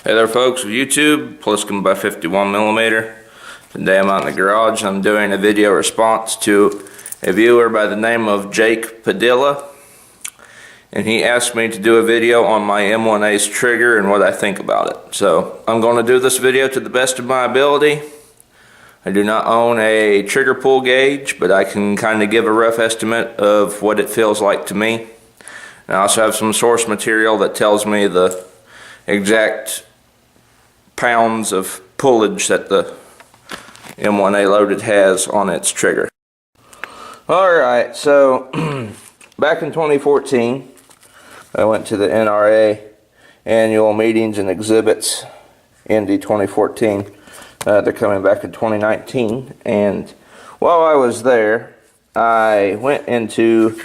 Hey there folks of YouTube, Pliskin by 51mm. Today I'm out in the garage and I'm doing a video response to a viewer by the name of Jake Padilla. And he asked me to do a video on my M1A's trigger and what I think about it. So I'm going to do this video to the best of my ability. I do not own a trigger pull gauge, but I can kind of give a rough estimate of what it feels like to me. And I also have some source material that tells me the exact pounds of pullage that the M1A loaded has on its trigger. Alright, so back in 2014 I went to the M1A annual meetings and exhibits, Indy 2014. They're coming back in 2019, and while I was there I went into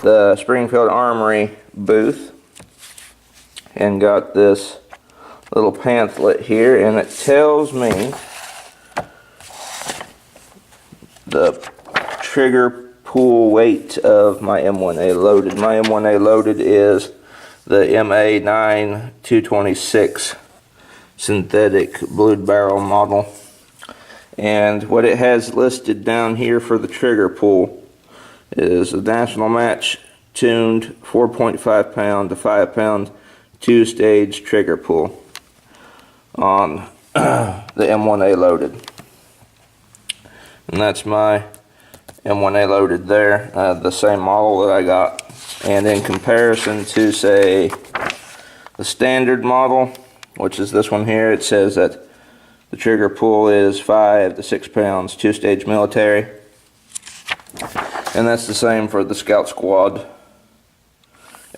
the Springfield Armory booth and got this little pamphlet here, and it tells me the trigger pull weight of my M1A loaded. My M1A loaded is the M1A 226 synthetic blued barrel model, and what it has listed down here for the trigger pull is a national match tuned 4.5 pound to 5 pound 2-stage trigger pull on the M1A loaded. And that's my M1A loaded there, the same model that I got. And in comparison to, say, the standard model, which is this one here, it says that the trigger pull is 5 to 6 pounds 2-stage military. And that's the same for the Scout Squad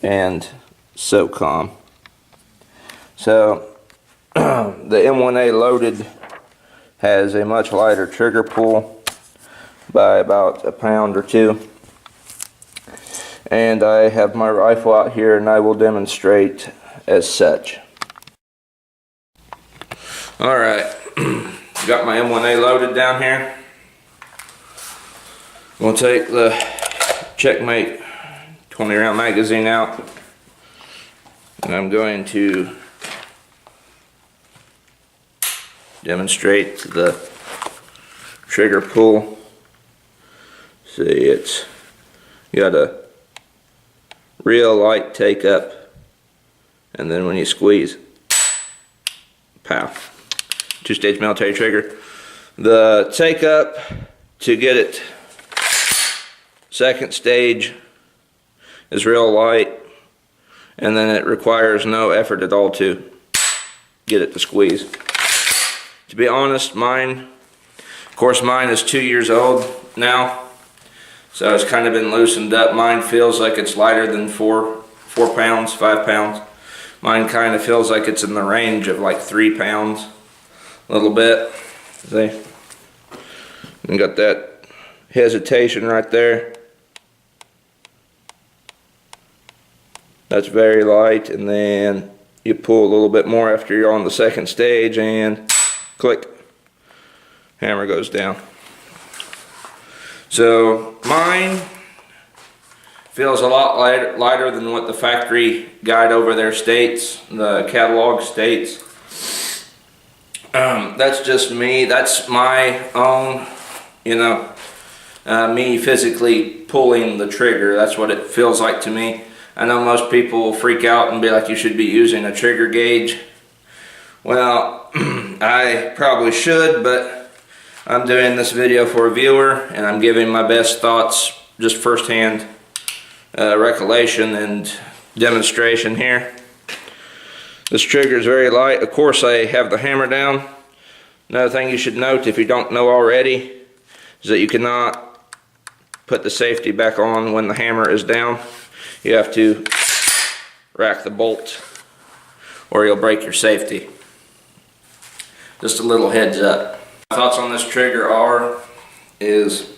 and SOCOM. So the M1A loaded has a much lighter trigger pull by about a pound or two. And I have my rifle out here and I will demonstrate as such. Alright, got my M1A loaded down here. I'm going to take the Checkmate 20 round magazine out, and I'm going to demonstrate the trigger pull. See, it's got a real light take up, and then when you squeeze, pow, 2-stage military trigger. The take up to get it second stage is real light, and then it requires no effort at all to get it to squeeze. To be honest, mine is 2 years old now, so it's kind of been loosened up. Mine feels like it's lighter than 4 pounds, 5 pounds. Mine kind of feels like it's in the range of like 3 pounds, a little bit. See? And got that hesitation right there. That's very light, and then you pull a little bit more after you're on the second stage, and click, hammer goes down. So mine feels a lot lighter than what the factory guide over there states, the catalog states. That's just me. That's my own, me physically pulling the trigger. That's what it feels like to me. I know most people freak out and be like, you should be using a trigger gauge. Well, I probably should, but I'm doing this video for a viewer and I'm giving my best thoughts, just firsthand recollection and demonstration here. This trigger is very light. Of course, I have the hammer down. Another thing you should note, if you don't know already, is that you cannot put the safety back on when the hammer is down. You have to rack the bolt or you'll break your safety. Just a little heads up. My thoughts on this trigger is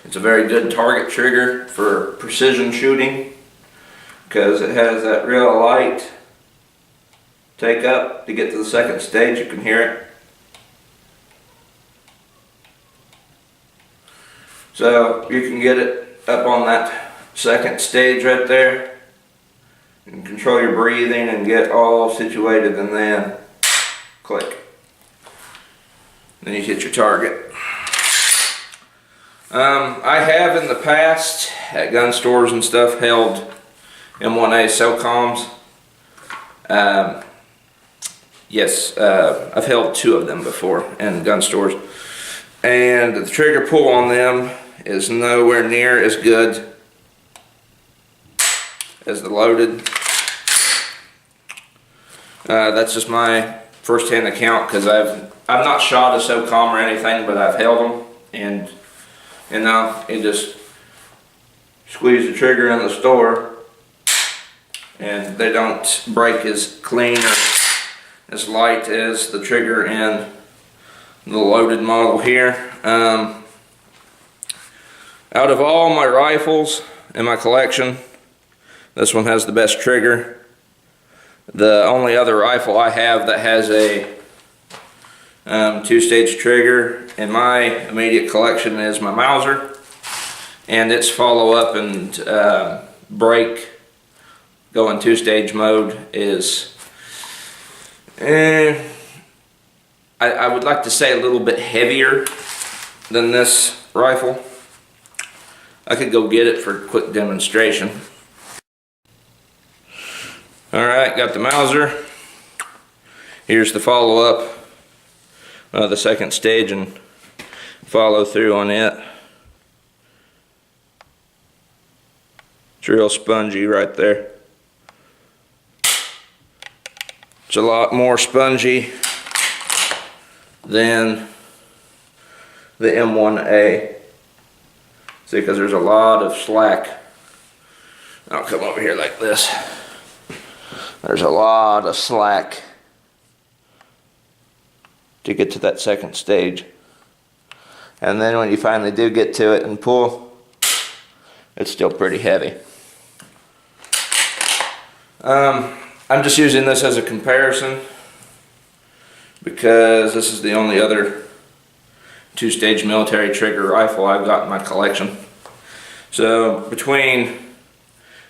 it's a very good target trigger for precision shooting because it has that real light take up to get to the second stage. You can hear it. So you can get it up on that second stage right there and control your breathing and get all situated, and then click. Then you hit your target. I have in the past at gun stores and stuff held M1A SOCOMs. Yes, I've held 2 of them before in gun stores, and the trigger pull on them is nowhere near as good as the loaded. That's just my first-hand account, because I've not shot a SOCOM or anything, but I've held them, and you know, you just squeeze the trigger in the store, and they don't break as clean or as light as the trigger in the loaded model here. Out of all my rifles in my collection, this one has the best trigger. The only other rifle I have that has a 2-stage trigger in my immediate collection is my Mauser, and its follow-up and break going 2-stage mode is, I would like to say a little bit heavier than this rifle. I could go get it for a quick demonstration. Alright, got the Mauser. Here's the follow-up, the 2nd stage, and follow through on it. It's real spongy right there. It's a lot more spongy than the M1A. See, because there's a lot of slack. I'll come over here like this. There's a lot of slack to get to that 2nd stage. And then when you finally do get to it and pull, it's still pretty heavy. I'm just using this as a comparison because this is the only other 2-stage military trigger rifle I've got in my collection. So between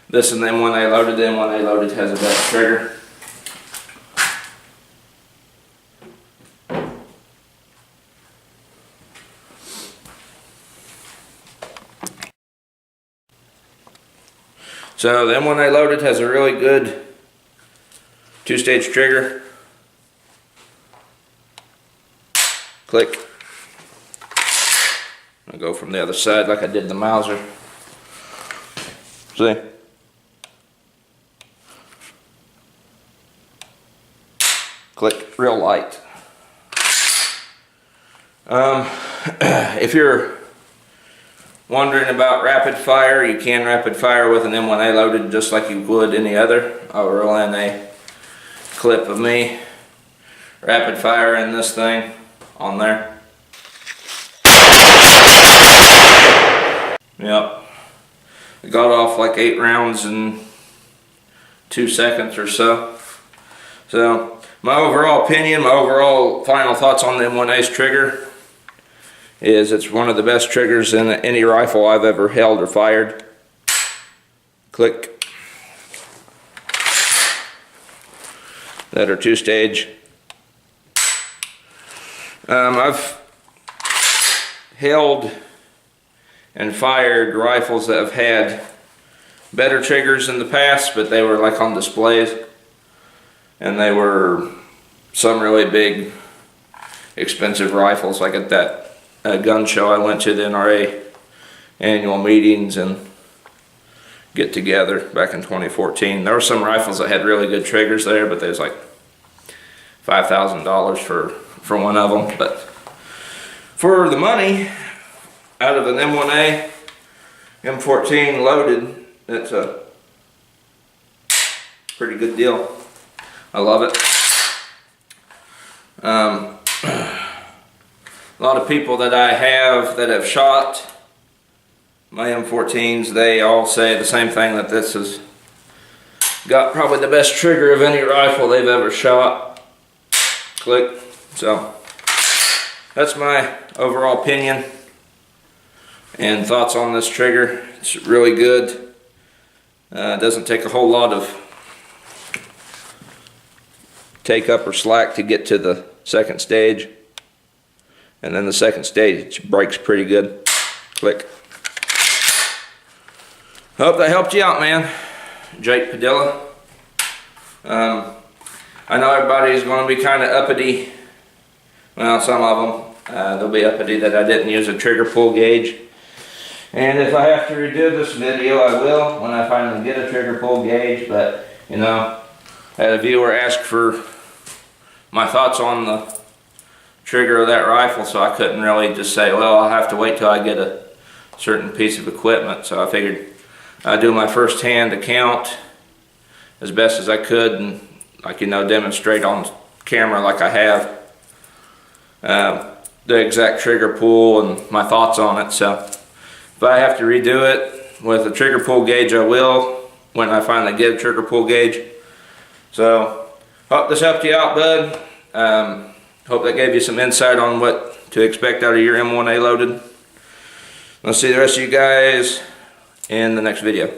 this and the M1A loaded, the M1A loaded has a better trigger. So the M1A loaded has a really good 2-stage trigger. Click. I'll go from the other side like I did the Mauser. See? Click, real light. If you're wondering about rapid fire, you can rapid fire with an M1A loaded just like you would any other. I'll roll in a clip of me rapid firing this thing on there. Yep. I got off like 8 rounds in 2 seconds or so. So my overall opinion, my overall final thoughts on the M1A's trigger is it's one of the best triggers in any rifle I've ever held or fired. Click. That are 2-stage. I've held and fired rifles that have had better triggers in the past, but they were like on displays, and they were some really big expensive rifles, like at that gun show I went to, the NRA annual meetings and get together back in 2014. There were some rifles that had really good triggers there, but they was like $5,000 for one of them. But for the money out of an M1A M14 loaded, it's a pretty good deal. I love it. A lot of people that I have that have shot my M14s, they all say the same thing, that this has got probably the best trigger of any rifle they've ever shot. Click. So that's my overall opinion and thoughts on this trigger. It's really good. It doesn't take a whole lot of take up or slack to get to the second stage. And then the second stage breaks pretty good. Click. Hope that helped you out, man. Jake Padilla. I know everybody's going to be kind of uppity. Well, some of them. They'll be uppity that I didn't use a trigger pull gauge. And if I have to redo this video, I will when I finally get a trigger pull gauge. But, you know, I had a viewer ask for my thoughts on the trigger of that rifle, so I couldn't really just say, well, I'll have to wait till I get a certain piece of equipment. So I figured I'd do my first hand account as best as I could and, like, you know, demonstrate on camera like I have the exact trigger pull and my thoughts on it. So if I have to redo it with a trigger pull gauge, I will when I finally get a trigger pull gauge. So hope this helped you out, bud. Hope that gave you some insight on what to expect out of your M1A loaded. I'll see the rest of you guys in the next video.